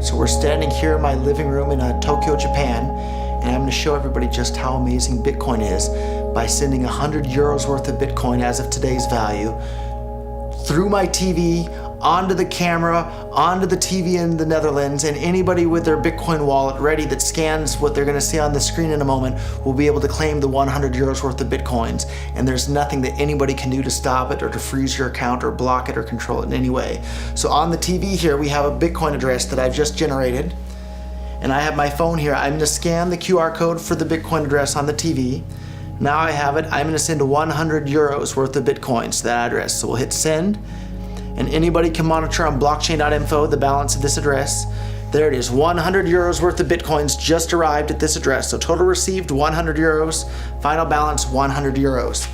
So we're standing here in my living room in Tokyo, Japan, and I'm going to show everybody just how amazing Bitcoin is by sending 100 euros worth of Bitcoin as of today's value through my TV, onto the camera, onto the TV in the Netherlands, and anybody with their Bitcoin wallet ready that scans what they're going to see on the screen in a moment will be able to claim the 100 euros worth of Bitcoins. And there's nothing that anybody can do to stop it or to freeze your account or block it or control it in any way. So on the TV here, we have a Bitcoin address that I've just generated. And I have my phone here. I'm going to scan the QR code for the Bitcoin address on the TV. Now I have it. I'm going to send 100 euros worth of Bitcoins to that address. So we'll hit send. And anybody can monitor on blockchain.info the balance of this address. There it is, 100 euros worth of Bitcoins just arrived at this address. So total received 100 euros, final balance 100 euros.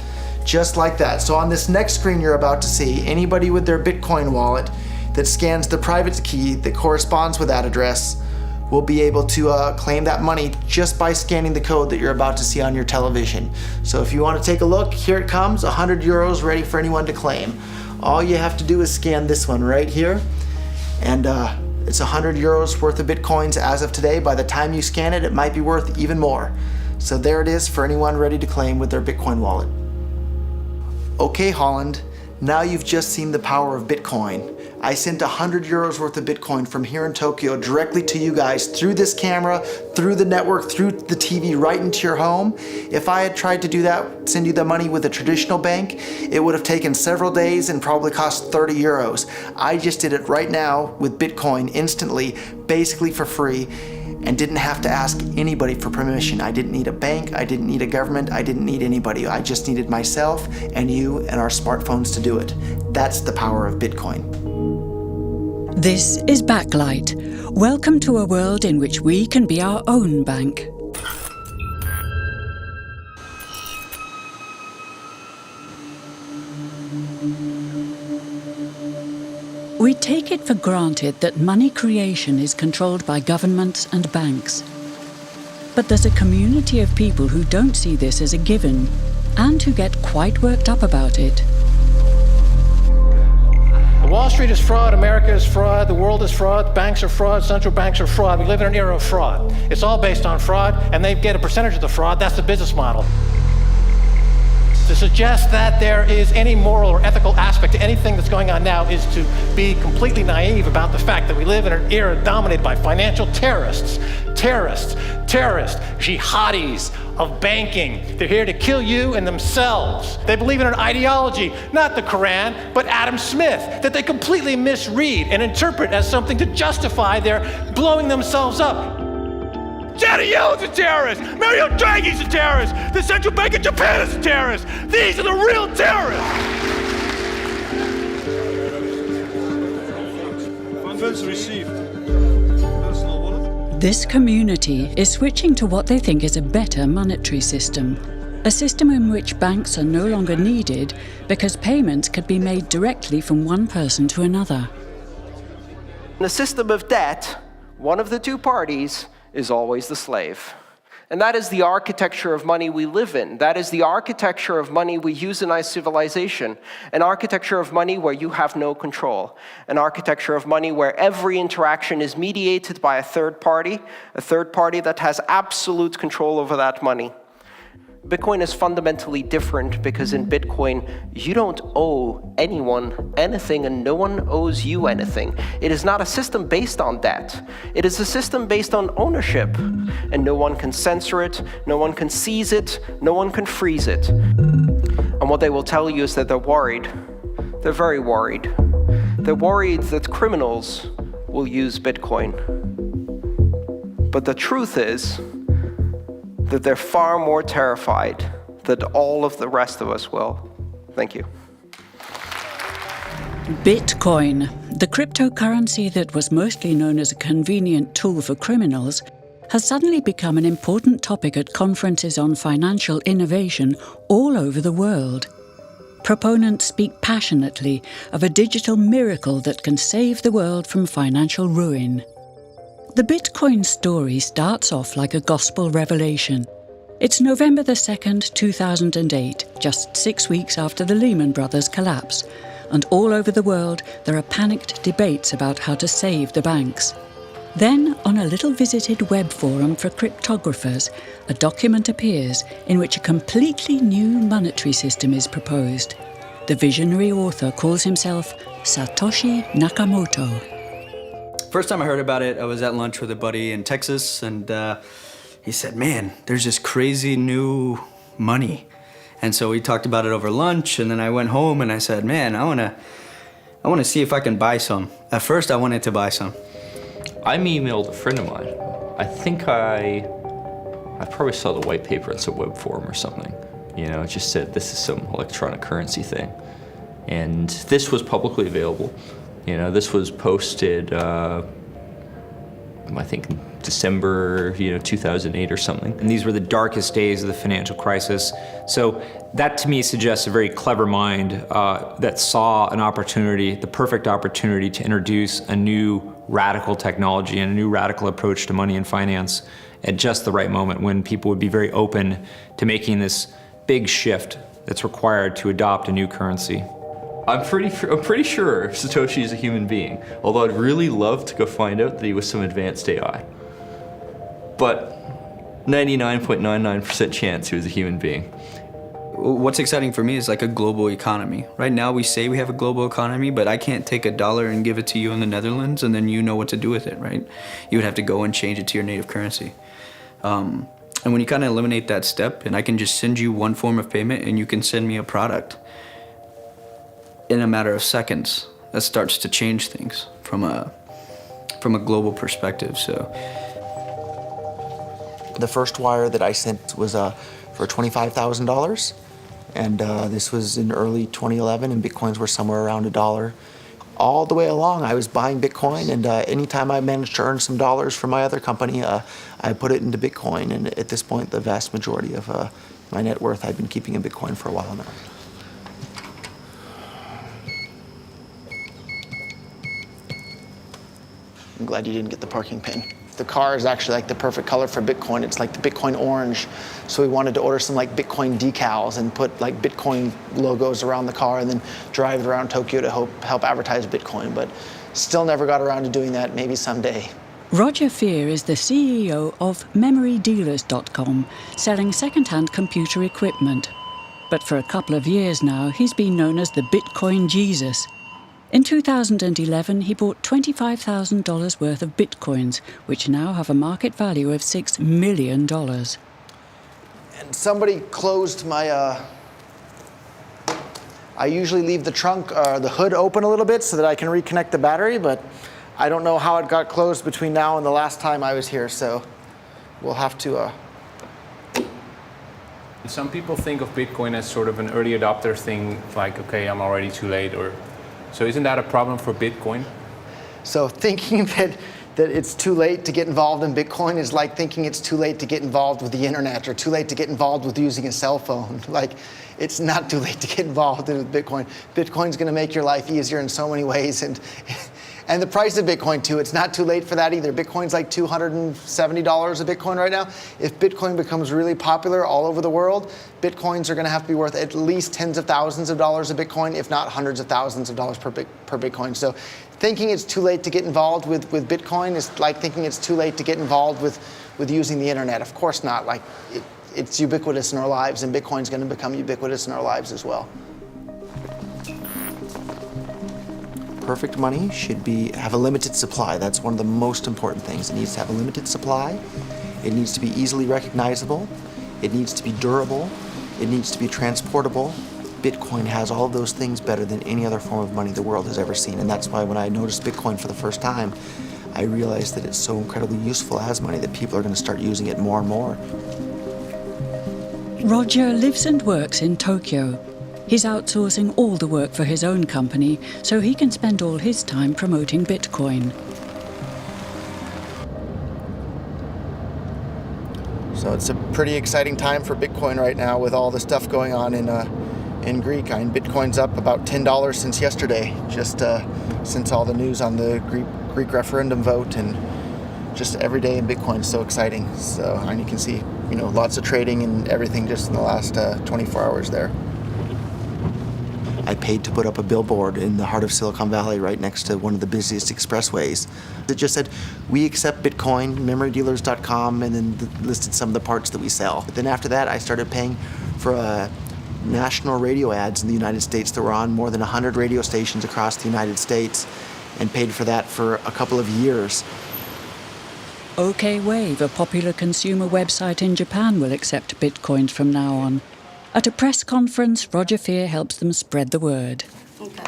Just like that. So on this next screen you're about to see, anybody with their Bitcoin wallet that scans the private key that corresponds with that address will be able to claim that money just by scanning the code that you're about to see on your television. So if you want to take a look, here it comes, 100 euros ready for anyone to claim. All you have to do is scan this one right here, and it's 100 euros worth of Bitcoins as of today. By the time you scan it, it might be worth even more. So there it is for anyone ready to claim with their Bitcoin wallet. Okay, Holland, now you've just seen the power of Bitcoin. I sent 100 euros worth of Bitcoin from here in Tokyo directly to you guys through this camera, through the network, through the TV, right into your home. If I had tried to do that, send you the money with a traditional bank, it would have taken several days and probably cost 30 euros. I just did it right now with Bitcoin instantly, basically for free, and didn't have to ask anybody for permission. I didn't need a bank, I didn't need a government, I didn't need anybody. I just needed myself and you and our smartphones to do it. That's the power of Bitcoin. This is Backlight. Welcome to a world in which we can be our own bank. We take it for granted that money creation is controlled by governments and banks. But there's a community of people who don't see this as a given and who get quite worked up about it. Wall Street is fraud, America is fraud, the world is fraud, banks are fraud, central banks are fraud. We live in an era of fraud. It's all based on fraud, and they get a percentage of the fraud. That's the business model. To suggest that there is any moral or ethical aspect to anything that's going on now is to be completely naive about the fact that we live in an era dominated by financial terrorists, jihadis of banking. They're here to kill you and themselves. They believe in an ideology, not the Quran, but Adam Smith, that they completely misread and interpret as something to justify their blowing themselves up. Janet Yellen's a terrorist! Mario Draghi's a terrorist! The Central Bank of Japan is a terrorist! These are the real terrorists! Funds received. This community is switching to what they think is a better monetary system. A system in which banks are no longer needed because payments could be made directly from one person to another. In a system of debt, one of the two parties is always the slave. And that is the architecture of money we live in. That is the architecture of money we use in our civilization. An architecture of money where you have no control. An architecture of money where every interaction is mediated by a third party that has absolute control over that money. Bitcoin is fundamentally different because in Bitcoin, you don't owe anyone anything and no one owes you anything. It is not a system based on debt. It is a system based on ownership. And no one can censor it, no one can seize it, no one can freeze it. And what they will tell you is that they're worried. They're very worried. They're worried that criminals will use Bitcoin. But the truth is that they're far more terrified than all of the rest of us will. Thank you. Bitcoin, the cryptocurrency that was mostly known as a convenient tool for criminals, has suddenly become an important topic at conferences on financial innovation all over the world. Proponents speak passionately of a digital miracle that can save the world from financial ruin. The Bitcoin story starts off like a gospel revelation. It's November the 2nd, 2008, just 6 weeks after the Lehman Brothers collapse, and all over the world there are panicked debates about how to save the banks. Then, on a little visited web forum for cryptographers, a document appears in which a completely new monetary system is proposed. The visionary author calls himself Satoshi Nakamoto. First time I heard about it, I was at lunch with a buddy in Texas, and he said, man, there's this crazy new money. And so we talked about it over lunch, and then I went home and I said, man, I wanna see if I can buy some. At first, I wanted to buy some. I emailed a friend of mine. I think I probably saw the white paper in some web forum or something. You know, it just said this is some electronic currency thing. And this was publicly available. You know, this was posted, I think December, 2008 or something. And these were the darkest days of the financial crisis. So that to me suggests a very clever mind that saw an opportunity, the perfect opportunity to introduce a new radical technology and a new radical approach to money and finance at just the right moment when people would be very open to making this big shift that's required to adopt a new currency. I'm pretty sure Satoshi is a human being, although I'd really love to go find out that he was some advanced AI. But 99.99% chance he was a human being. What's exciting for me is like a global economy. Right now we say we have a global economy, but I can't take $1 and give it to you in the Netherlands and then you know what to do with it, right? You would have to go and change it to your native currency. And when you kind of eliminate that step, and I can just send you one form of payment and you can send me a product in a matter of seconds, that starts to change things from a global perspective. So The first wire that I sent was for $25,000, and this was in early 2011, and Bitcoins were somewhere around $1. All the way along, I was buying Bitcoin, and anytime I managed to earn some dollars from my other company, I put it into Bitcoin, and at this point, the vast majority of my net worth I've been keeping in Bitcoin for a while now. I'm glad you didn't get the parking pin. The car is actually like the perfect color for Bitcoin. It's like the Bitcoin orange. So we wanted to order some like Bitcoin decals and put like Bitcoin logos around the car and then drive it around Tokyo to help advertise Bitcoin. But still never got around to doing that, maybe someday. Roger Fear is the CEO of MemoryDealers.com, selling second-hand computer equipment. But for a couple of years now, he's been known as the Bitcoin Jesus. In 2011, he bought $25,000 worth of Bitcoins, which now have a market value of $6 million. And somebody closed my, I usually leave the trunk, the hood open a little bit so that I can reconnect the battery, but I don't know how it got closed between now and the last time I was here, so we'll have to... Some people think of Bitcoin as sort of an early adopter thing, like, okay, I'm already too late, or... So isn't that a problem for Bitcoin? So thinking that it's too late to get involved in Bitcoin is like thinking it's too late to get involved with the internet or too late to get involved with using a cell phone. Like, it's not too late to get involved with Bitcoin. Bitcoin's going to make your life easier in so many ways. And the price of Bitcoin, too, it's not too late for that either. Bitcoin's like $270 a Bitcoin right now. If Bitcoin becomes really popular all over the world, Bitcoins are going to have to be worth at least tens of thousands of dollars a Bitcoin, if not hundreds of thousands of dollars per Bitcoin. So thinking it's too late to get involved with Bitcoin is like thinking it's too late to get involved with using the internet. Of course not. Like, it's ubiquitous in our lives, and Bitcoin's going to become ubiquitous in our lives as well. Perfect money should have a limited supply. That's one of the most important things. It needs to have a limited supply. It needs to be easily recognizable. It needs to be durable. It needs to be transportable. Bitcoin has all of those things better than any other form of money the world has ever seen. And that's why when I noticed Bitcoin for the first time, I realized that it's so incredibly useful as money that people are going to start using it more and more. Roger lives and works in Tokyo. He's outsourcing all the work for his own company so he can spend all his time promoting Bitcoin. So it's a pretty exciting time for Bitcoin right now with all the stuff going on in Greek. I mean, Bitcoin's up about $10 since yesterday, just since all the news on the Greek referendum vote, and just every day in Bitcoin is so exciting. So, and you can see, lots of trading and everything just in the last 24 hours there. I paid to put up a billboard in the heart of Silicon Valley right next to one of the busiest expressways. It just said, we accept Bitcoin, memorydealers.com, and then listed some of the parts that we sell. But then after that, I started paying for national radio ads in the United States that were on more than 100 radio stations across the United States, and paid for that for a couple of years. OK Wave, a popular consumer website in Japan, will accept bitcoins from now on. At a press conference, Roger Fear helps them spread the word.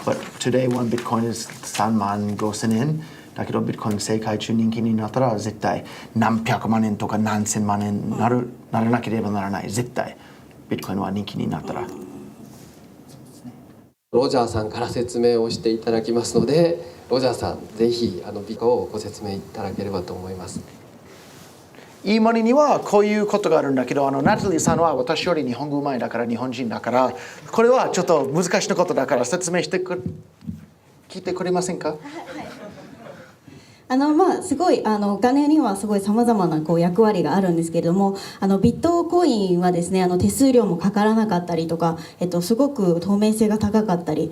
But today, one Bitcoin is 35,000 yen. だけど Bitcoin 世界中人気になったら絶対何百万円とか何千万円ならなければならない。絶対 Bitcoin は人気になったら。ロジャーさんから説明をしていただきますので、ロジャーさんぜひビコをご説明いただければと思います。いいマニにはこういうことがあるんだけど、ナタリーさんは私より日本語うまいだから日本人だから、これはちょっと難しいことだから説明して聞いてくれませんか？すごいお金にはすごいさまざまな役割があるんですけれども、ビットコインはですね、手数料もかからなかったりとか、すごく透明性が高かったり、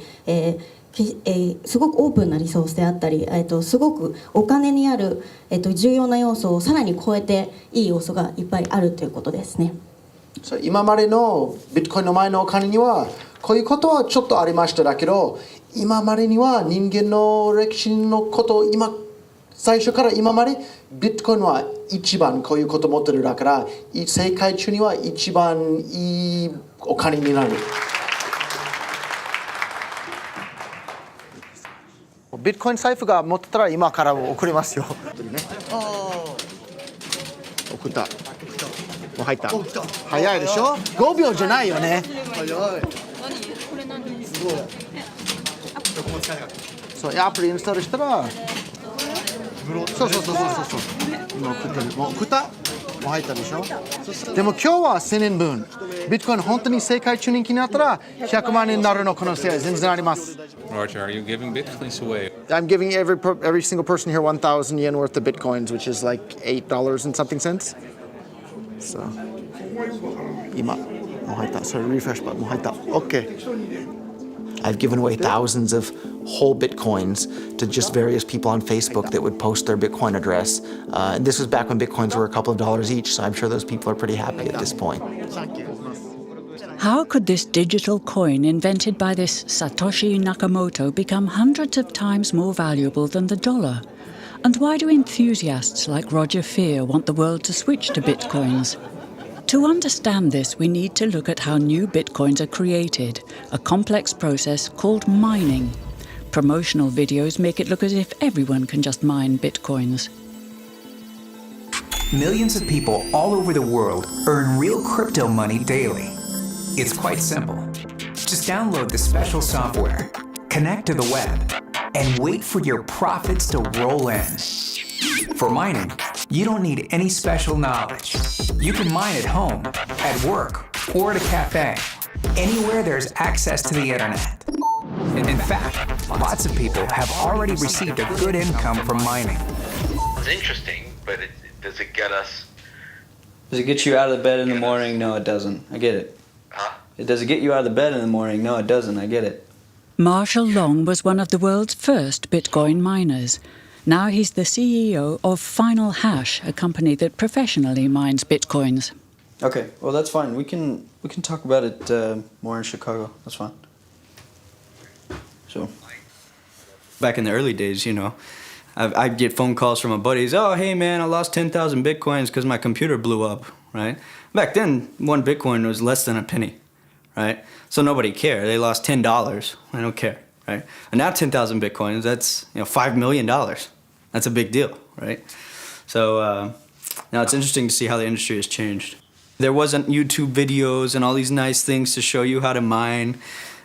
すごくオープンなリソースであったり、すごくお金にある、重要な要素をさらに超えていい要素がいっぱいあるということですね。今までのビットコインの前のお金にはこういうことはちょっとありましただけど、今までには人間の歴史のこと最初から今までビットコインは一番こういうこと持ってるだから、世界中には一番いいお金になる。ビットコイン財布が持ってたら今から送りますよ。送った。もう入った。早いでしょ？5秒じゃないよね。早い。これ何？すごい。そう、アプリインストールしたら。そう。今送ってる。もう送った？もう入ったでしょ？でも今日は1000円分。ビットコイン本当に世界中人気になったら100万円になるの可能性は全然あります。Roger, are you giving bitcoins away? I'm giving every single person here 1,000 yen worth of bitcoins, which is like $8 and something cents. So, 今もう入った。それリフレッシュバットもう入った。OK. I've given away thousands of whole bitcoins to just various people on Facebook that would post their Bitcoin address. And this was back when bitcoins were a couple of dollars each, so I'm sure those people are pretty happy at this point. How could this digital coin invented by this Satoshi Nakamoto become hundreds of times more valuable than the dollar? And why do enthusiasts like Roger Fear want the world to switch to bitcoins? To understand this, we need to look at how new bitcoins are created, a complex process called mining. Promotional videos make it look as if everyone can just mine bitcoins. Millions of people all over the world earn real crypto money daily. It's quite simple. Just download the special software, connect to the web, and wait for your profits to roll in. For mining, you don't need any special knowledge. You can mine at home, at work, or at a cafe, anywhere there's access to the internet. In fact, lots of people have already received a good income from mining. It's interesting, but does it get us? Does it get you out of the bed in the morning? No, it doesn't. I get it. Huh? Does it get you out of the bed in the morning? No, it doesn't. I get it. Marshall Long was one of the world's first Bitcoin miners. Now he's the CEO of Final Hash, a company that professionally mines Bitcoins. Okay, well that's fine. We can talk about it more in Chicago. That's fine. So, back in the early days, you know, I'd get phone calls from my buddies. Oh, hey man, I lost 10,000 Bitcoins because my computer blew up, right? Back then, one Bitcoin was less than a penny, right? So nobody cared. They lost $10. I don't care, right? And now 10,000 Bitcoins, that's $5 million. That's a big deal, right? So now it's interesting to see how the industry has changed. There wasn't YouTube videos and all these nice things to show you how to mine.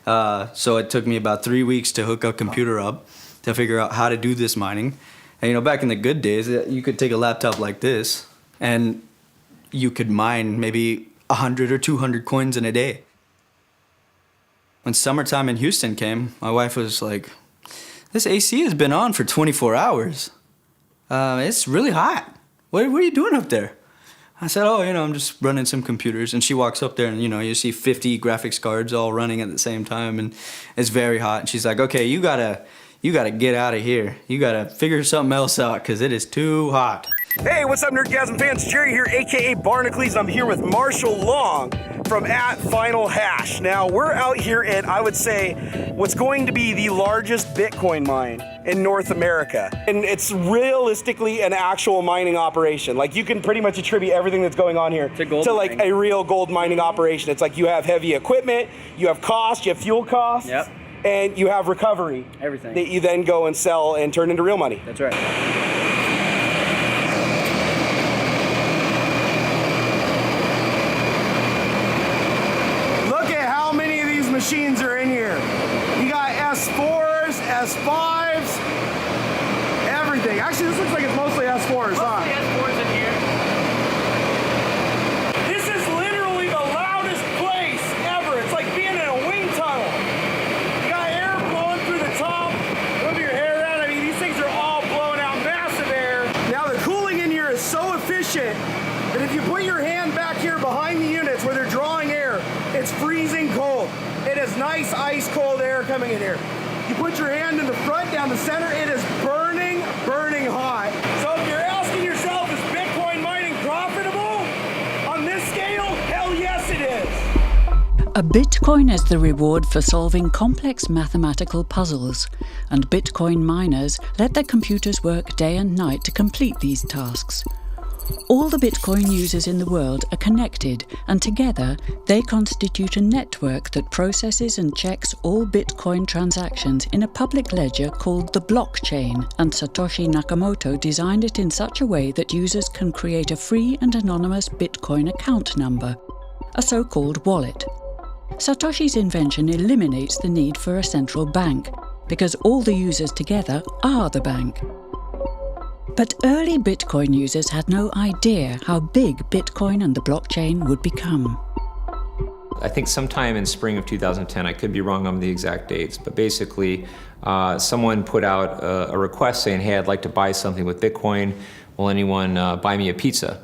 So it took me about 3 weeks to hook a computer up to figure out how to do this mining. And back in the good days, you could take a laptop like this and you could mine maybe 100 or 200 coins in a day. When summertime in Houston came, my wife was like, this AC has been on for 24 hours. It's really hot. What are you doing up there? I said, oh, I'm just running some computers. And she walks up there and, you see 50 graphics cards all running at the same time. And it's very hot. And she's like, okay, you gotta get out of here. You gotta figure something else out because it is too hot. Hey, what's up, Nerdgasm fans? Jerry here, aka Barnacles. I'm here with Marshall Long from @FinalHash. Now, we're out here at, I would say, what's going to be the largest Bitcoin mine in North America. And it's realistically an actual mining operation. Like, you can pretty much attribute everything that's going on here to like a real gold mining operation. It's like you have heavy equipment, you have cost, you have fuel costs, and you have recovery. Everything. That you then go and sell and turn into real money. That's right. Machines are in here. You got S4s, S5s, everything. Actually, this looks like it's mostly S4s, huh? Mostly S4s in here. This is literally the loudest place ever. It's like being in a wind tunnel. You got air blowing through the top. Move your hair around. I mean, these things are all blowing out massive air. Now, the cooling in here is so efficient that if you put your hand back here behind the units where they're drawing air, it's freezing cold. It is nice, ice cold air coming in here. You put your hand in the front, down the center, it is burning, burning hot. So if you're asking yourself, is Bitcoin mining profitable? On this scale, hell yes it is. A Bitcoin is the reward for solving complex mathematical puzzles, and Bitcoin miners let their computers work day and night to complete these tasks. All the Bitcoin users in the world are connected, and together they constitute a network that processes and checks all Bitcoin transactions in a public ledger called the blockchain, and Satoshi Nakamoto designed it in such a way that users can create a free and anonymous Bitcoin account number, a so-called wallet. Satoshi's invention eliminates the need for a central bank, because all the users together are the bank. But early Bitcoin users had no idea how big Bitcoin and the blockchain would become. I think sometime in spring of 2010, I could be wrong on the exact dates, but basically someone put out a request saying, hey, I'd like to buy something with Bitcoin. Will anyone buy me a pizza?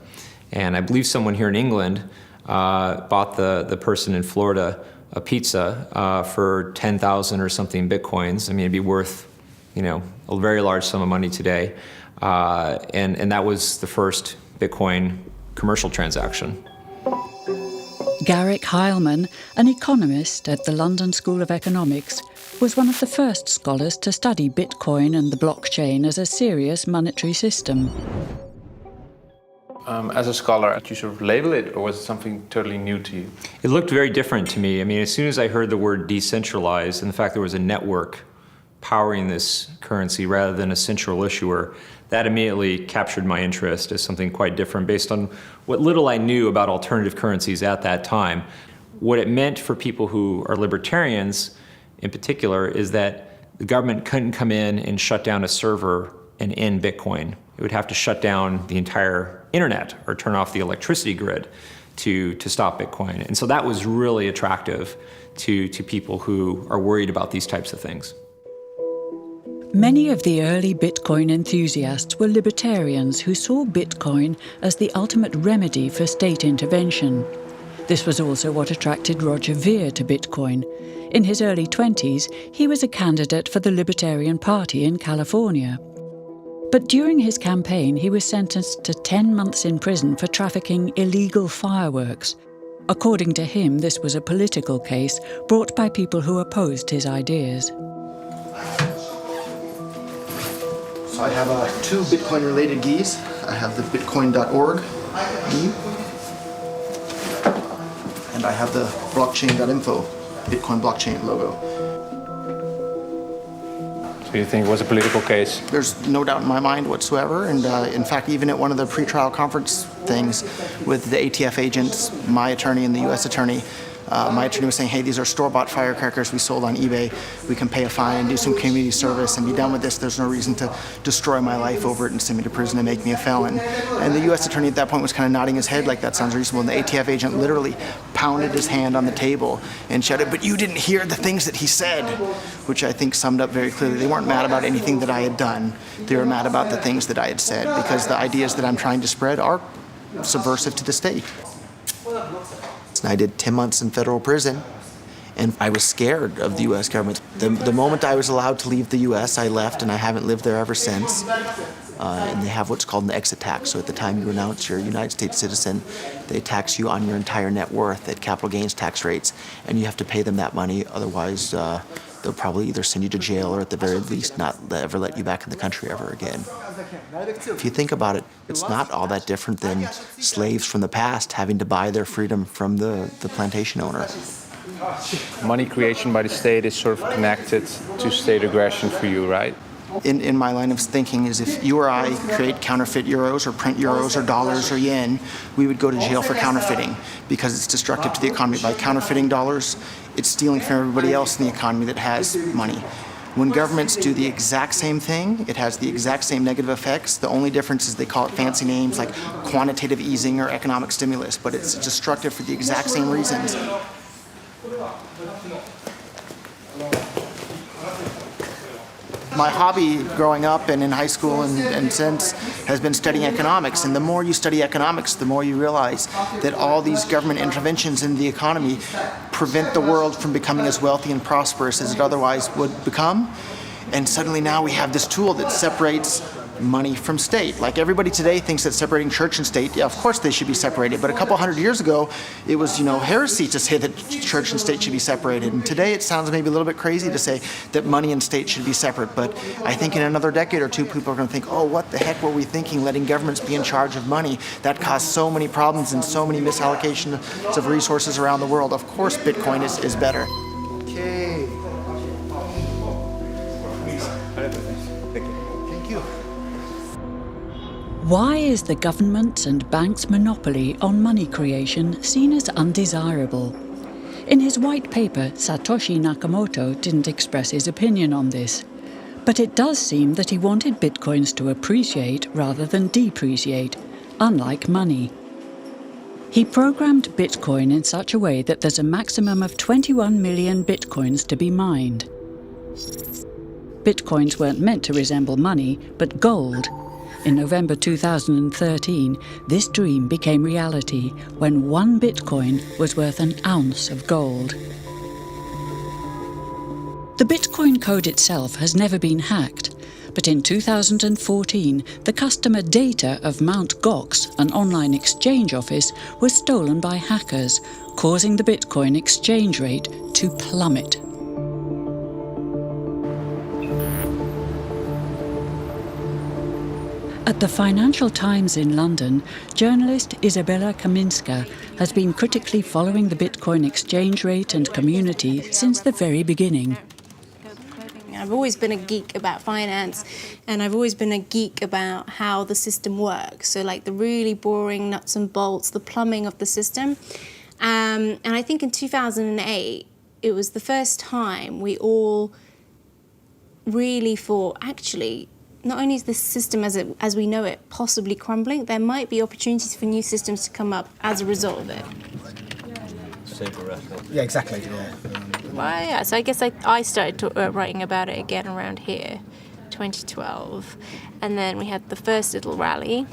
And I believe someone here in England bought the person in Florida a pizza for 10,000 or something Bitcoins. I mean, it'd be worth, a very large sum of money today. And that was the first Bitcoin commercial transaction. Garrick Heilman, an economist at the London School of Economics, was one of the first scholars to study Bitcoin and the blockchain as a serious monetary system. As a scholar, did you sort of label it, or was it something totally new to you? It looked very different to me. I mean, as soon as I heard the word decentralized and the fact there was a network powering this currency rather than a central issuer, that immediately captured my interest as something quite different based on what little I knew about alternative currencies at that time. What it meant for people who are libertarians in particular is that the government couldn't come in and shut down a server and end Bitcoin. It would have to shut down the entire internet or turn off the electricity grid to stop Bitcoin. And so that was really attractive to people who are worried about these types of things. Many of the early Bitcoin enthusiasts were libertarians who saw Bitcoin as the ultimate remedy for state intervention. This was also what attracted Roger Ver to Bitcoin. In his early 20s, he was a candidate for the Libertarian Party in California. But during his campaign, he was sentenced to 10 months in prison for trafficking illegal fireworks. According to him, this was a political case brought by people who opposed his ideas. So I have two Bitcoin-related GIs. I have the bitcoin.org GI, and I have the blockchain.info Bitcoin blockchain logo. So you think it was a political case? There's no doubt in my mind whatsoever, and in fact, even at one of the pretrial conference things with the ATF agents, my attorney and the U.S. attorney, my attorney was saying, hey, these are store-bought firecrackers we sold on eBay. We can pay a fine and do some community service and be done with this. There's no reason to destroy my life over it and send me to prison and make me a felon. And the U.S. attorney at that point was kind of nodding his head like that sounds reasonable. And the ATF agent literally pounded his hand on the table and shouted, but you didn't hear the things that he said, which I think summed up very clearly. They weren't mad about anything that I had done. They were mad about the things that I had said, because the ideas that I'm trying to spread are subversive to the state. And I did 10 months in federal prison, and I was scared of the U.S. government. The moment I was allowed to leave the U.S., I left, and I haven't lived there ever since. And they have what's called an exit tax. So at the time you announce you're a United States citizen, they tax you on your entire net worth at capital gains tax rates, and you have to pay them that money. Otherwise, they'll probably either send you to jail or at the very least not ever let you back in the country ever again. If you think about it, it's not all that different than slaves from the past having to buy their freedom from the plantation owner. Money creation by the state is sort of connected to state aggression for you, right? In my line of thinking is if you or I create counterfeit euros or print euros or dollars or yen, we would go to jail for counterfeiting because it's destructive to the economy. By counterfeiting dollars, it's stealing from everybody else in the economy that has money. When governments do the exact same thing, it has the exact same negative effects. The only difference is they call it fancy names like quantitative easing or economic stimulus, but it's destructive for the exact same reasons. My hobby growing up and in high school and since has been studying economics. And the more you study economics, the more you realize that all these government interventions in the economy prevent the world from becoming as wealthy and prosperous as it otherwise would become. And suddenly now we have this tool that separates money from state. Like everybody today thinks that separating church and state, yeah, of course they should be separated. But a couple hundred years ago, it was, heresy to say that church and state should be separated. And today it sounds maybe a little bit crazy to say that money and state should be separate. But I think in another decade or two, people are going to think, oh, what the heck were we thinking, letting governments be in charge of money? That caused so many problems and so many misallocations of resources around the world. Of course, Bitcoin is better. Okay. Thank you. Why is the government's and banks' monopoly on money creation seen as undesirable? In his white paper, Satoshi Nakamoto didn't express his opinion on this. But it does seem that he wanted bitcoins to appreciate rather than depreciate, unlike money. He programmed Bitcoin in such a way that there's a maximum of 21 million bitcoins to be mined. Bitcoins weren't meant to resemble money, but gold. In November 2013, this dream became reality when 1 Bitcoin was worth an ounce of gold. The Bitcoin code itself has never been hacked, but in 2014, the customer data of Mt. Gox, an online exchange office, was stolen by hackers, causing the Bitcoin exchange rate to plummet. At the Financial Times in London, journalist Izabela Kaminska has been critically following the Bitcoin exchange rate and community since the very beginning. I've always been a geek about finance, and I've always been a geek about how the system works. So like the really boring nuts and bolts, the plumbing of the system. And I think in 2008, it was the first time we all really thought, actually, not only is this system as we know it possibly crumbling, there might be opportunities for new systems to come up as a result of it. Yeah, exactly. Yeah. Well, yeah, so I guess I started writing about it again around here, 2012. And then we had the first little rally.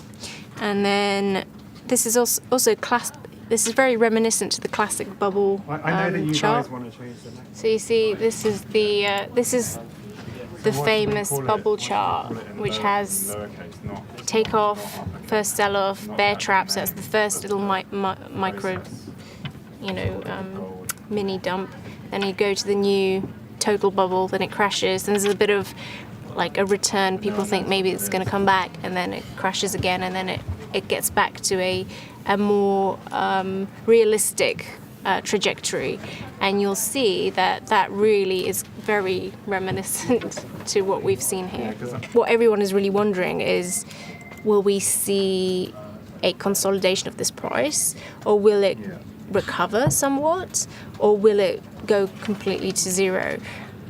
And then this is also this is very reminiscent to the classic bubble I know that you chart. guys want to change the next. So you see, this is the famous bubble chart, which has takeoff, first sell-off, bear traps. That's the first little micro, mini dump. Then you go to the new total bubble, then it crashes. And there's a bit of like a return. People think maybe it's going to come back, and then it crashes again, and then it gets back to a more realistic trajectory. And you'll see that really is very reminiscent to what we've seen here. What everyone is really wondering is, will we see a consolidation of this price, or will it recover somewhat, or will it go completely to zero?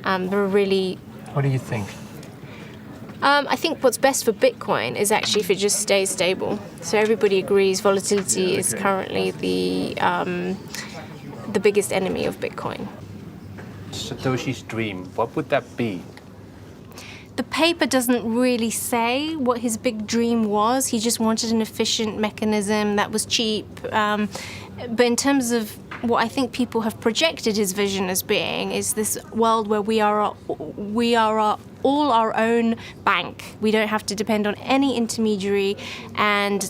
What do you think? I think what's best for Bitcoin is actually if it just stays stable. So everybody agrees volatility is currently the biggest enemy of Bitcoin. Satoshi's dream, what would that be? the paper doesn't really say what his big dream was. He just wanted an efficient mechanism that was cheap. But in terms of what I think people have projected his vision as being is this world where we are all our own bank. We don't have to depend on any intermediary, and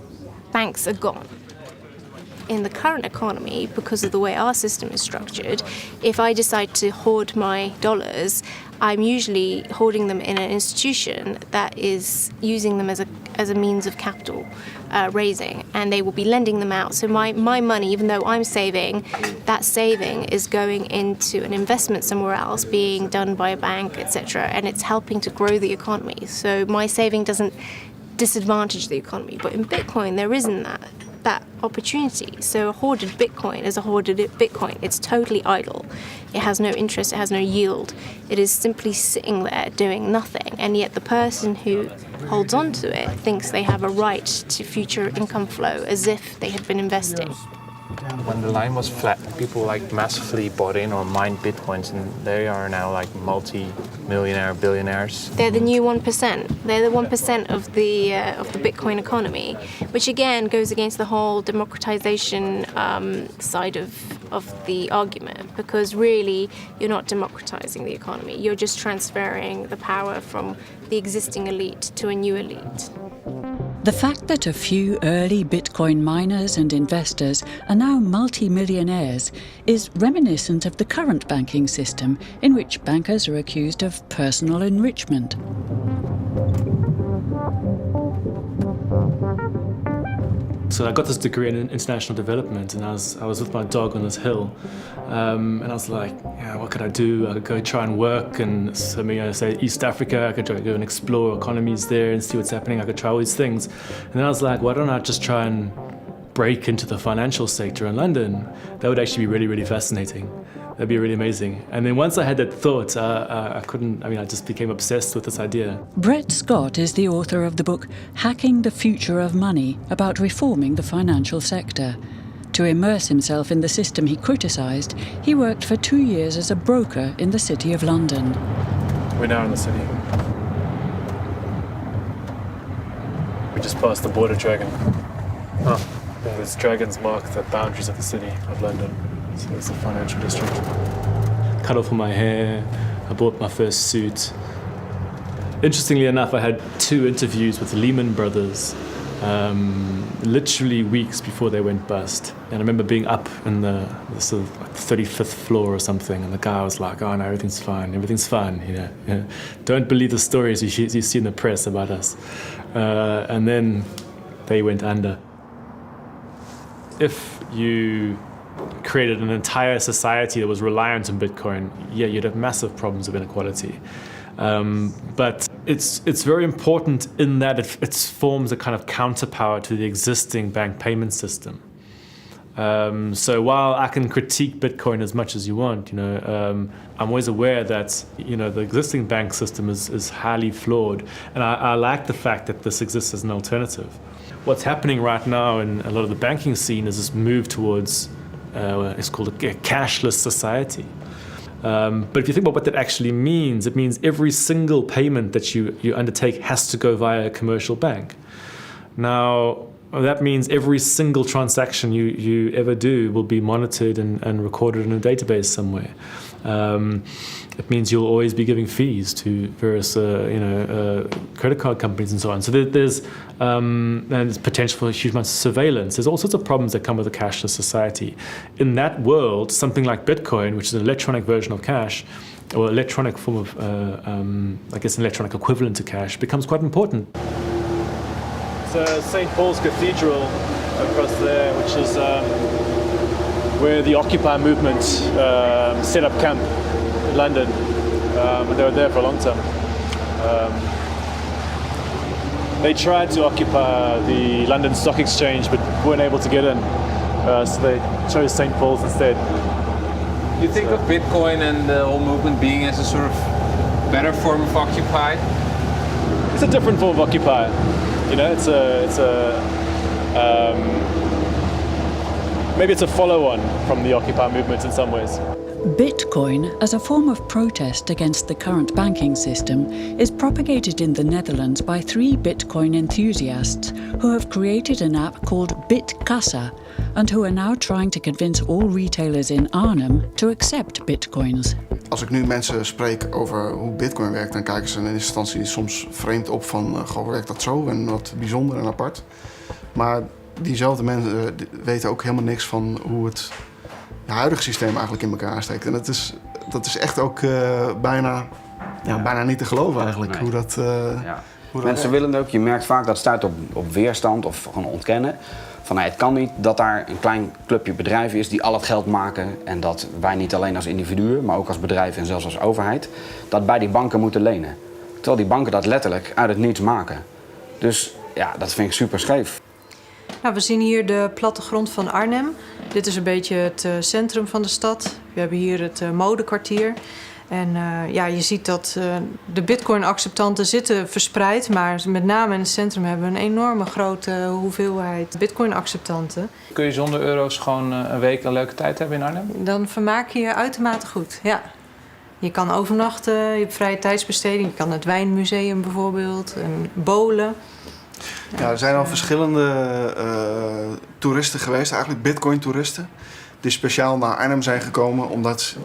banks are gone. In the current economy, because of the way our system is structured, if I decide to hoard my dollars, I'm usually hoarding them in an institution that is using them as a means of capital raising, and they will be lending them out. So my money, even though I'm saving, that saving is going into an investment somewhere else, being done by a bank, etc., and it's helping to grow the economy. So my saving doesn't disadvantage the economy. But in Bitcoin, there isn't that opportunity. So a hoarded Bitcoin is a hoarded Bitcoin. It's totally idle. It has no interest, it has no yield. It is simply sitting there doing nothing. And yet the person who holds on to it thinks they have a right to future income flow as if they had been investing. When the line was flat, people like massively bought in or mined Bitcoins, and they are now like multi-millionaire, billionaires. They're the new 1%. They're the 1% of the Bitcoin economy, which again goes against the whole democratization side of the argument, because really you're not democratizing the economy. You're just transferring the power from the existing elite to a new elite. The fact that a few early Bitcoin miners and investors are now multi-millionaires is reminiscent of the current banking system, in which bankers are accused of personal enrichment. So I got this degree in international development, and I was with my dog on this hill, and I was like, yeah, what could I do? I could go try and work, and say East Africa. I could try to go and explore economies there and see what's happening. I could try all these things, and then I was like, why don't I just try and break into the financial sector in London? That would actually be really, really fascinating. That'd be really amazing. And then once I had that thought, I just became obsessed with this idea. Brett Scott is the author of the book Hacking the Future of Money, about reforming the financial sector. To immerse himself in the system he criticised, he worked for 2 years as a broker in the City of London. We're now in the city. We just passed the border dragon. Those dragons mark the boundaries of the City of London. So it's a financial district. Cut off all my hair, I bought my first suit. Interestingly enough, I had 2 interviews with Lehman Brothers, literally weeks before they went bust. And I remember being up in the sort of like 35th floor or something, and the guy was like, oh no, everything's fine, you know. Don't believe the stories you see in the press about us. And then they went under. If you created an entire society that was reliant on Bitcoin, yeah, you'd have massive problems of inequality. But it's very important in that it forms a kind of counterpower to the existing bank payment system. So while I can critique Bitcoin as much as you want, I'm always aware that the existing bank system is highly flawed, and I like the fact that this exists as an alternative. What's happening right now in a lot of the banking scene is this move towards it's called a cashless society. But if you think about what that actually means, it means every single payment that you undertake has to go via a commercial bank. Now, that means every single transaction you ever do will be monitored and recorded in a database somewhere. It means you'll always be giving fees to various credit card companies and so on. So there's potential for huge amounts of surveillance. There's all sorts of problems that come with a cashless society. In that world, something like Bitcoin, which is an electronic version of cash, or electronic form of, an electronic equivalent to cash, becomes quite important. It's St. Paul's Cathedral across there, which is where the Occupy movement set up camp in London, and they were there for a long time. They tried to occupy the London Stock Exchange, but weren't able to get in, so they chose St. Paul's instead. Do you think of Bitcoin and the whole movement being as a sort of better form of Occupy? It's a different form of Occupy. Maybe it's a follow-on from the Occupy movement in some ways. Bitcoin, as a form of protest against the current banking system, is propagated in the Netherlands by 3 Bitcoin enthusiasts who have created an app called BitKassa and who are now trying to convince all retailers in Arnhem to accept Bitcoins. Als ik nu mensen spreek over hoe Bitcoin werkt, dan kijken ze in eerste instantie soms vreemd op van, goh, werkt dat zo en wat bijzonder en apart. Maar diezelfde mensen weten ook helemaal niks van hoe het huidige systeem eigenlijk in elkaar steekt. En dat is echt ook bijna niet te geloven eigenlijk. Nee. Hoe dat Mensen willen het ook. Je merkt vaak dat het stuit op weerstand of gewoon ontkennen. Van het kan niet dat daar een klein clubje bedrijven is die al het geld maken. En dat wij niet alleen als individuen, maar ook als bedrijven en zelfs als overheid, dat bij die banken moeten lenen. Terwijl die banken dat letterlijk uit het niets maken. Dus ja, dat vind ik super scheef. Nou, we zien hier de plattegrond van Arnhem. Dit is een beetje het centrum van de stad. We hebben hier het modekwartier. En je ziet dat de bitcoin-acceptanten zitten verspreid. Maar met name in het centrum hebben we een enorme grote hoeveelheid bitcoin-acceptanten. Kun je zonder euro's gewoon een week een leuke tijd hebben in Arnhem? Dan vermaak je je uitermate goed, ja. Je kan overnachten, je hebt vrije tijdsbesteding. Je kan naar het wijnmuseum bijvoorbeeld, en bowlen. Ja, er zijn al verschillende toeristen geweest, eigenlijk Bitcoin-toeristen, die speciaal naar Arnhem zijn gekomen omdat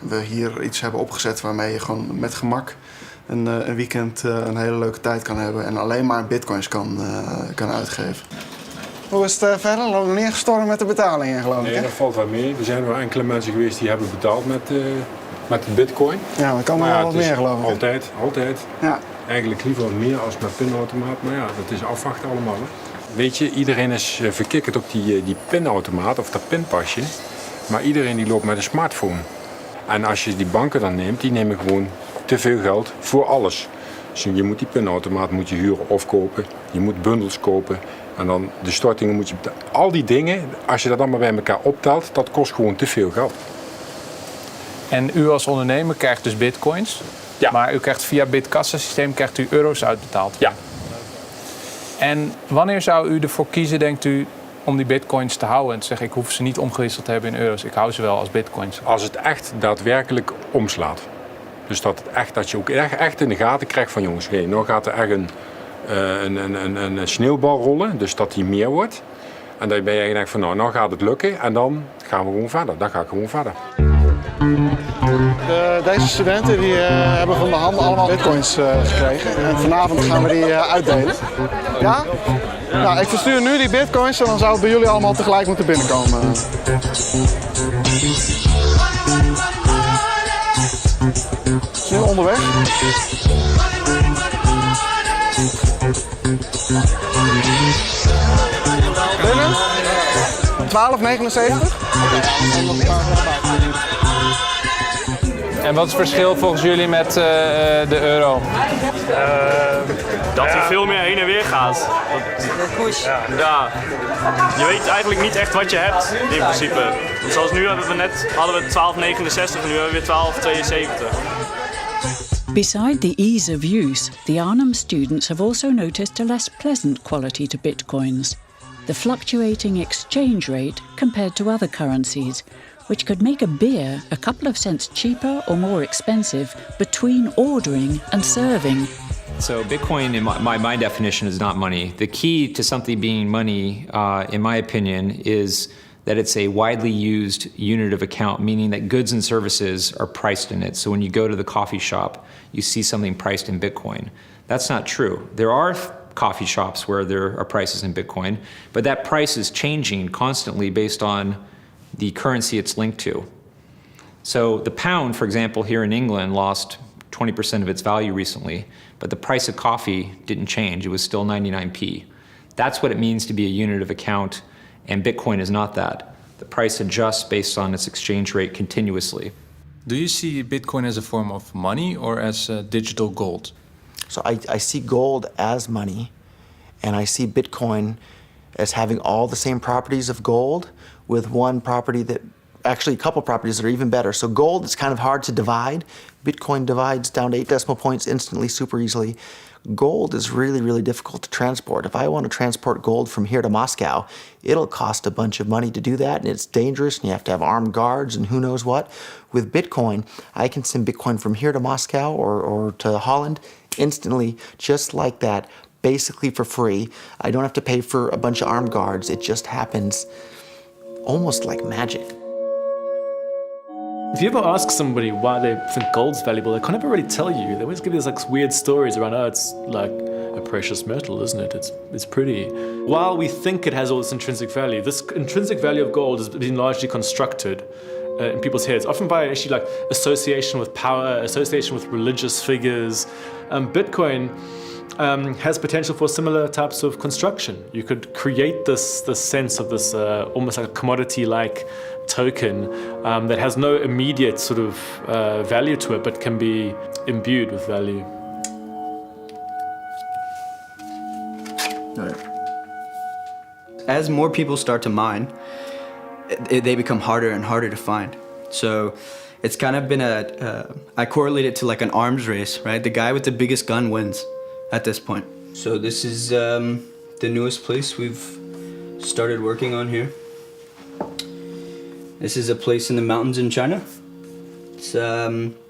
we hier iets hebben opgezet waarmee je gewoon met gemak een weekend een hele leuke tijd kan hebben en alleen maar bitcoins kan uitgeven. Hoe is het verder? Loopt nog niet gestorven met de betalingen, geloof ik? Nee, dat valt wel mee. Er zijn wel enkele mensen geweest die hebben betaald met de bitcoin. Ja, maar kan er wel wat meer, geloof ik. Altijd. Ja. Eigenlijk liever meer als met pinautomaat, maar ja, dat is afwachten allemaal. Hè. Weet je, iedereen is verkikkerd op die pinautomaat of dat pinpasje. Maar iedereen die loopt met een smartphone. En als je die banken dan neemt, die nemen gewoon te veel geld voor alles. Dus je moet die pinautomaat huren of kopen. Je moet bundels kopen. En dan de stortingen moet je betalen. Al die dingen, als je dat allemaal bij elkaar optelt, dat kost gewoon te veel geld. En u als ondernemer krijgt dus bitcoins. Ja. Maar u krijgt via BitKassa-systeem krijgt u euro's uitbetaald. Ja. En wanneer zou u ervoor kiezen, denkt u, om die bitcoins te houden en te zeggen, ik hoef ze niet omgewisseld te hebben in euro's, ik hou ze wel als bitcoins? Als het echt daadwerkelijk omslaat. Dus dat je ook echt in de gaten krijgt van jongens, nou gaat er echt een sneeuwbal rollen, dus dat die meer wordt. En dan ben je eigenlijk van nou gaat het lukken en dan gaan we gewoon verder. Dan ga ik gewoon verder. Deze studenten die hebben van de hand allemaal bitcoins gekregen. En vanavond gaan we die uitdelen. Ja? Nou, ik verstuur nu die bitcoins en dan zou het bij jullie allemaal tegelijk moeten binnenkomen. Is nu onderweg. Binnen? 12,79. En wat is het verschil volgens jullie met de euro? Dat hij veel meer heen en weer gaat. Ja. Je weet eigenlijk niet echt wat je hebt in principe. Zoals nu hadden we 12,69 en nu hebben we weer 12,72. Beside the ease of use, the Arnhem students have also noticed a less pleasant quality to bitcoins: the fluctuating exchange rate compared to other currencies, which could make a beer a couple of cents cheaper or more expensive between ordering and serving. So Bitcoin, in my definition, is not money. The key to something being money, in my opinion, is that it's a widely used unit of account, meaning that goods and services are priced in it. So when you go to the coffee shop, you see something priced in Bitcoin. That's not true. There are coffee shops where there are prices in Bitcoin, but that price is changing constantly based on the currency it's linked to. So the pound, for example, here in England lost 20% of its value recently, but the price of coffee didn't change. It was still 99p. That's what it means to be a unit of account, and Bitcoin is not that. The price adjusts based on its exchange rate continuously. Do you see Bitcoin as a form of money or as digital gold? So I see gold as money, and I see Bitcoin as having all the same properties of gold, with one property that, actually a couple properties that are even better. So gold is kind of hard to divide. Bitcoin divides down to 8 decimal points instantly, super easily. Gold is really, really difficult to transport. If I want to transport gold from here to Moscow, it'll cost a bunch of money to do that, and it's dangerous, and you have to have armed guards and who knows what. With Bitcoin, I can send Bitcoin from here to Moscow or to Holland instantly, just like that, basically for free. I don't have to pay for a bunch of armed guards. It just happens almost like magic. If you ever ask somebody why they think gold's valuable, they can't ever really tell you. They always give you these like weird stories around, oh, it's like a precious metal, isn't it? It's pretty. While we think it has all this intrinsic value, this intrinsic value of gold has been largely constructed in people's heads, often by actually like association with power, association with religious figures. Bitcoin has potential for similar types of construction. You could create this sense of this almost like a commodity-like token that has no immediate sort of value to it, but can be imbued with value. As more people start to mine, they become harder and harder to find. So it's kind of been I correlate it to like an arms race, right? The guy with the biggest gun wins at this point. So this is the newest place we've started working on here. This is a place in the mountains in China. It's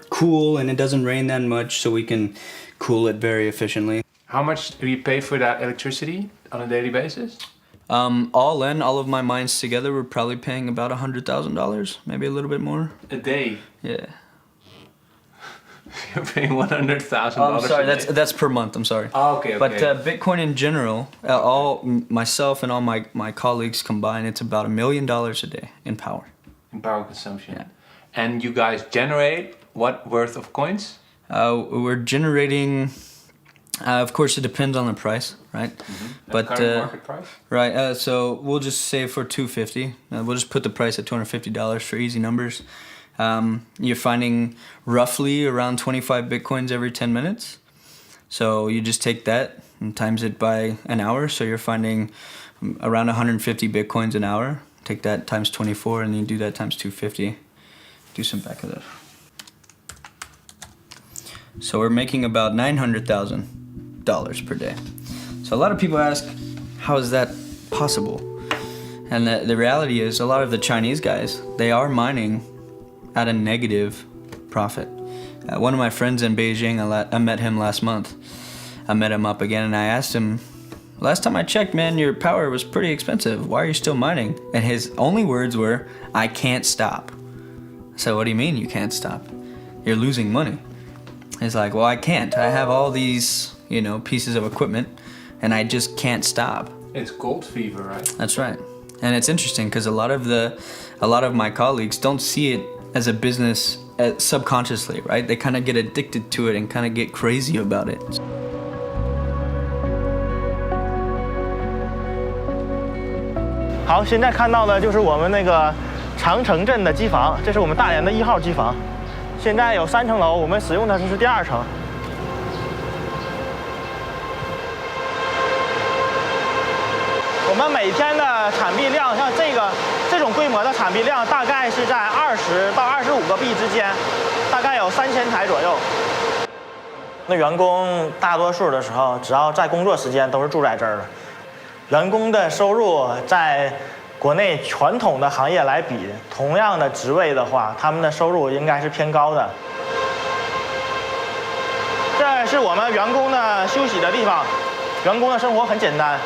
cool and it doesn't rain that much, so we can cool it very efficiently. How much do you pay for that electricity on a daily basis? All in, all of my mines together, we're probably paying about $100,000, maybe a little bit more. A day? Yeah. You're paying $100,000. I'm sorry, that's per month. I'm sorry. Oh, okay. But Bitcoin in general, all myself and all my colleagues combined, it's about $1 million a day in power. In power consumption. Yeah. And you guys generate what worth of coins? We're generating. Of course, it depends on the price, right? Mm-hmm. But current market price. Right. So we'll just say for $250. We'll just put the price at $250 for easy numbers. You're finding roughly around 25 Bitcoins every 10 minutes. So you just take that and times it by an hour. So you're finding around 150 Bitcoins an hour. Take that times 24 and then you do that times 250. Do some back of that. So we're making about $900,000 per day. So a lot of people ask, how is that possible? And the reality is a lot of the Chinese guys, they are mining at a negative profit. One of my friends in Beijing, I met him last month. I met him up again and I asked him, last time I checked, man, your power was pretty expensive. Why are you still mining? And his only words were, I can't stop. So what do you mean you can't stop? You're losing money. He's like, well, I can't. I have all these, pieces of equipment and I just can't stop. It's gold fever, right? That's right. And it's interesting because a lot of my colleagues don't see it as a business subconsciously, right? They kind of get addicted to it and kind of get crazy about it.好，现在看到的就是我们那个长城镇的机房，这是我们大连的1号机房。现在有3层楼，我们使用的是第2层。我们每天的产币量，像这种规模的产币量，大概是在20到25个币之间，大概有3000台左右。那员工大多数的时候，只要在工作时间都是住在这儿的。员工的收入在国内传统的行业来比，同样的职位的话，他们的收入应该是偏高的。这是我们员工的休息的地方，员工的生活很简单，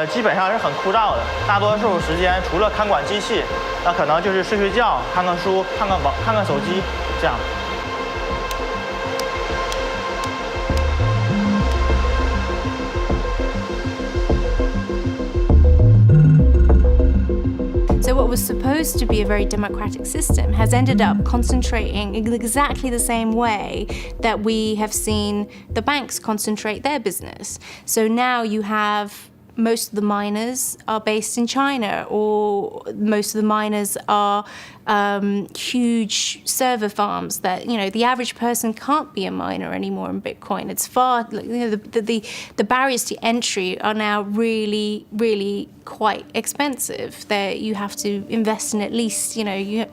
基本上是很枯燥的。大多数时间除了看管机器，那可能就是睡觉、看看书、看看网、看看手机，这样。So what was supposed to be a very democratic system has ended up concentrating in exactly the same way that we have seen the banks concentrate their business. So now you have most of the miners are based in China, or most of the miners are huge server farms that, the average person can't be a miner anymore in Bitcoin. It's far, the barriers to entry are now really, really quite expensive. You have to invest in at least, you have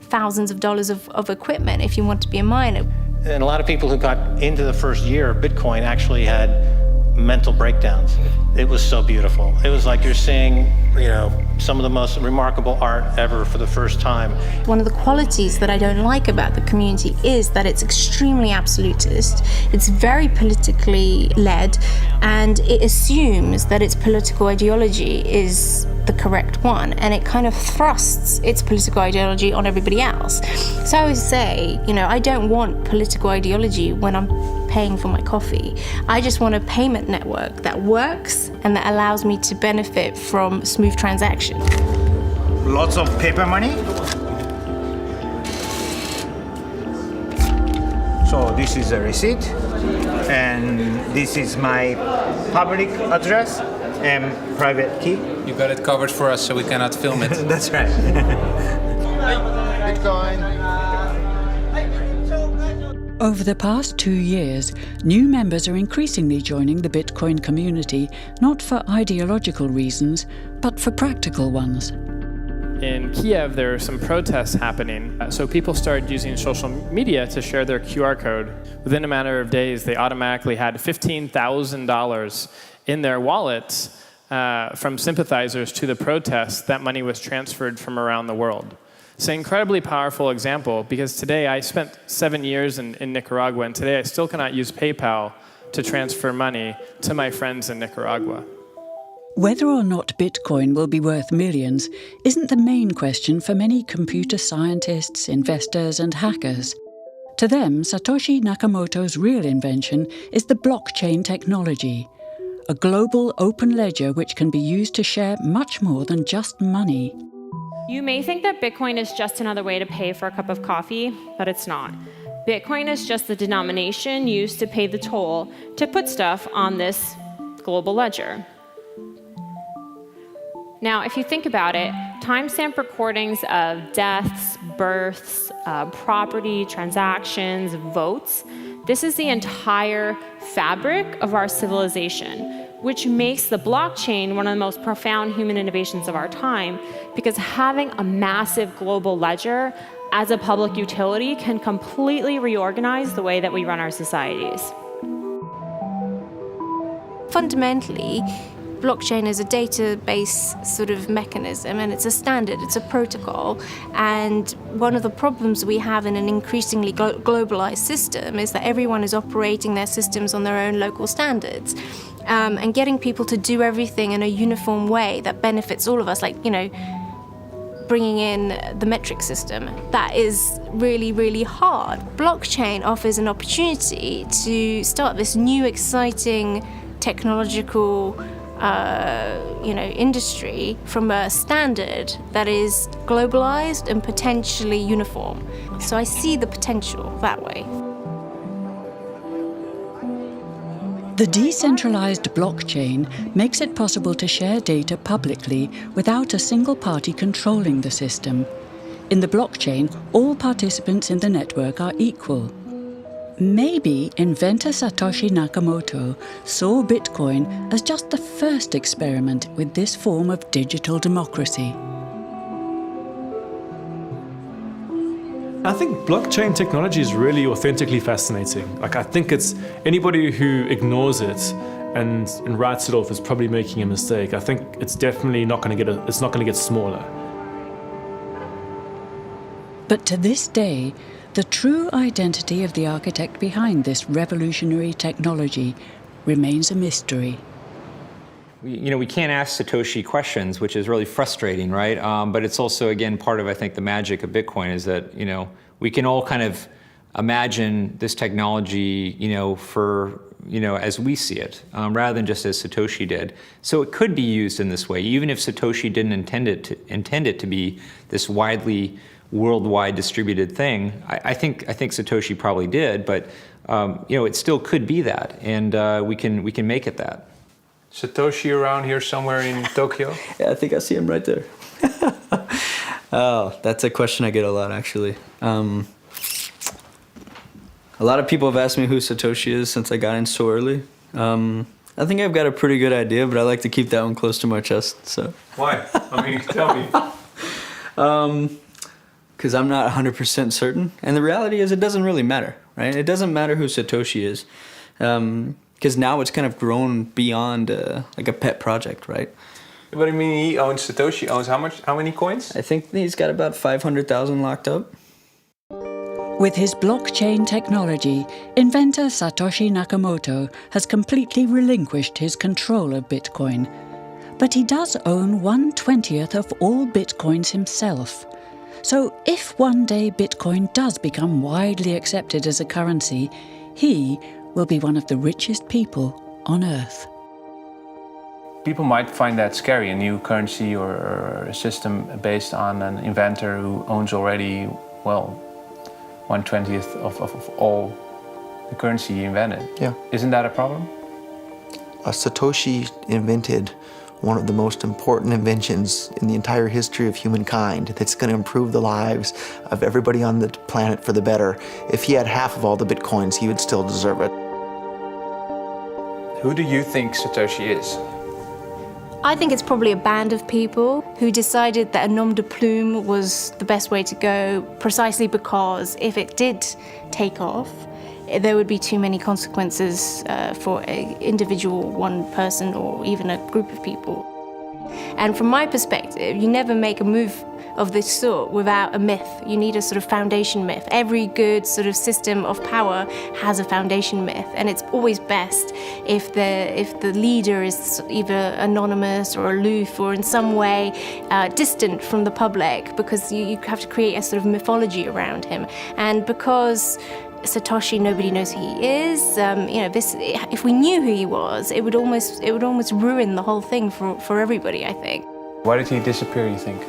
thousands of dollars of equipment if you want to be a miner. And a lot of people who got into the first year of Bitcoin actually had mental breakdowns. It was so beautiful. It was like you're seeing, some of the most remarkable art ever for the first time. One of the qualities that I don't like about the community is that it's extremely absolutist, it's very politically led, and it assumes that its political ideology is the correct one, and it kind of thrusts its political ideology on everybody else. So I always say, I don't want political ideology when I'm paying for my coffee. I just want a payment network that works and that allows me to benefit from smooth transactions. Lots of paper money. So this is a receipt, and this is my public address and private key. You got it covered for us, so we cannot film it. That's right. Bitcoin. Over the past 2 years, new members are increasingly joining the Bitcoin community, not for ideological reasons, but for practical ones. In Kiev, there are some protests happening, so people started using social media to share their QR code. Within a matter of days, they automatically had $15,000 in their wallets from sympathizers to the protests. That money was transferred from around the world. It's an incredibly powerful example, because today I spent 7 years in Nicaragua, and today I still cannot use PayPal to transfer money to my friends in Nicaragua. Whether or not Bitcoin will be worth millions isn't the main question for many computer scientists, investors, and hackers. To them, Satoshi Nakamoto's real invention is the blockchain technology, a global open ledger which can be used to share much more than just money. You may think that Bitcoin is just another way to pay for a cup of coffee, but it's not. Bitcoin is just the denomination used to pay the toll to put stuff on this global ledger. Now, if you think about it, timestamp recordings of deaths, births, property, transactions, votes, this is the entire fabric of our civilization, which makes the blockchain one of the most profound human innovations of our time, because having a massive global ledger as a public utility can completely reorganize the way that we run our societies. Fundamentally, blockchain is a database sort of mechanism, and it's a standard, it's a protocol. And one of the problems we have in an increasingly globalized system is that everyone is operating their systems on their own local standards. And getting people to do everything in a uniform way that benefits all of us, like, bringing in the metric system, that is really, really hard. Blockchain offers an opportunity to start this new, exciting technological industry from a standard that is globalized and potentially uniform. So I see the potential that way. The decentralized blockchain makes it possible to share data publicly without a single party controlling the system. In the blockchain, all participants in the network are equal. Maybe inventor Satoshi Nakamoto saw Bitcoin as just the first experiment with this form of digital democracy. I think blockchain technology is really authentically fascinating. I think it's anybody who ignores it and writes it off is probably making a mistake. I think it's definitely not going to get smaller. But to this day, the true identity of the architect behind this revolutionary technology remains a mystery. We can't ask Satoshi questions, which is really frustrating, right? But it's also, again, part of, I think, the magic of Bitcoin is that, we can all kind of imagine this technology, for, as we see it, rather than just as Satoshi did. So it could be used in this way, even if Satoshi didn't intend it to be this widely, worldwide distributed thing. I think Satoshi probably did, but, it still could be that, and we can make it that. Satoshi around here somewhere in Tokyo? Yeah, I think I see him right there. Oh, that's a question I get a lot, actually. A lot of people have asked me who Satoshi is since I got in so early. I think I've got a pretty good idea, but I like to keep that one close to my chest. So. Why? Tell me. because I'm not 100% certain. And the reality is it doesn't really matter, right? It doesn't matter who Satoshi is, because now it's kind of grown beyond like a pet project, right? What do you mean he owns, Satoshi owns how much? How many coins? I think he's got about 500,000 locked up. With his blockchain technology, inventor Satoshi Nakamoto has completely relinquished his control of Bitcoin. But he does own 1/20th of all Bitcoins himself. So if one day Bitcoin does become widely accepted as a currency, he will be one of the richest people on Earth. People might find that scary, a new currency or a system based on an inventor who owns already, well, 1/20th of all the currency he invented. Yeah. Isn't that a problem? Satoshi invented one of the most important inventions in the entire history of humankind that's going to improve the lives of everybody on the planet for the better. If he had half of all the Bitcoins, he would still deserve it. Who do you think Satoshi is? I think it's probably a band of people who decided that a nom de plume was the best way to go, precisely because if it did take off, there would be too many consequences for an individual, one person, or even a group of people. And from my perspective, you never make a move of this sort without a myth. You need a sort of foundation myth. Every good sort of system of power has a foundation myth, and it's always best if the leader is either anonymous or aloof or in some way distant from the public, because you have to create a sort of mythology around him. And because Satoshi, nobody knows who he is. If we knew who he was, it would almost ruin the whole thing for everybody, I think. Why did he disappear, you think?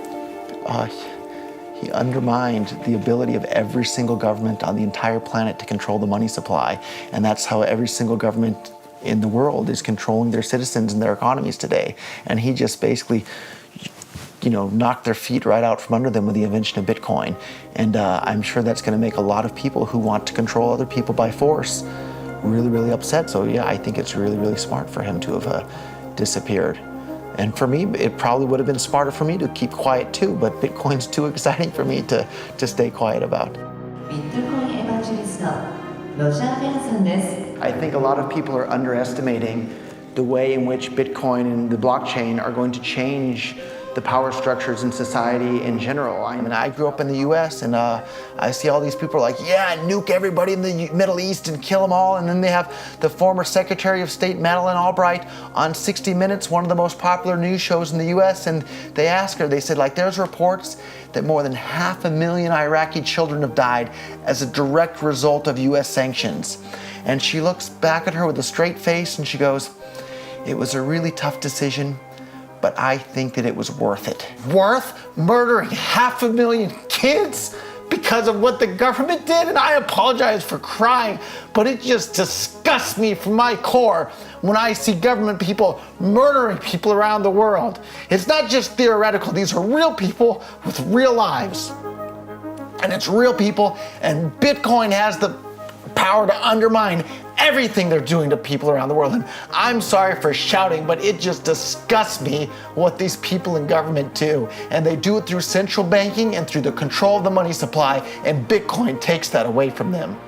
He undermined the ability of every single government on the entire planet to control the money supply. And that's how every single government in the world is controlling their citizens and their economies today. And he just basically, knocked their feet right out from under them with the invention of Bitcoin. And I'm sure that's going to make a lot of people who want to control other people by force really, really upset. So yeah, I think it's really, really smart for him to have disappeared. And for me, it probably would have been smarter for me to keep quiet too, but Bitcoin's too exciting for me to stay quiet about. I think a lot of people are underestimating the way in which Bitcoin and the blockchain are going to change the power structures in society in general. I mean, I grew up in the US and I see all these people like, yeah, nuke everybody in the Middle East and kill them all. And then they have the former Secretary of State Madeleine Albright on 60 Minutes, one of the most popular news shows in the US. And they asked her, they said, there's reports that more than 500,000 Iraqi children have died as a direct result of US sanctions. And she looks back at her with a straight face and she goes, it was a really tough decision, but I think that it was worth it. Worth murdering 500,000 kids because of what the government did? And I apologize for crying, but it just disgusts me from my core when I see government people murdering people around the world. It's not just theoretical, these are real people with real lives. And it's real people, and Bitcoin has the power to undermine everything they're doing to people around the world. And I'm sorry for shouting, but it just disgusts me what these people in government do. And they do it through central banking and through the control of the money supply, and Bitcoin takes that away from them.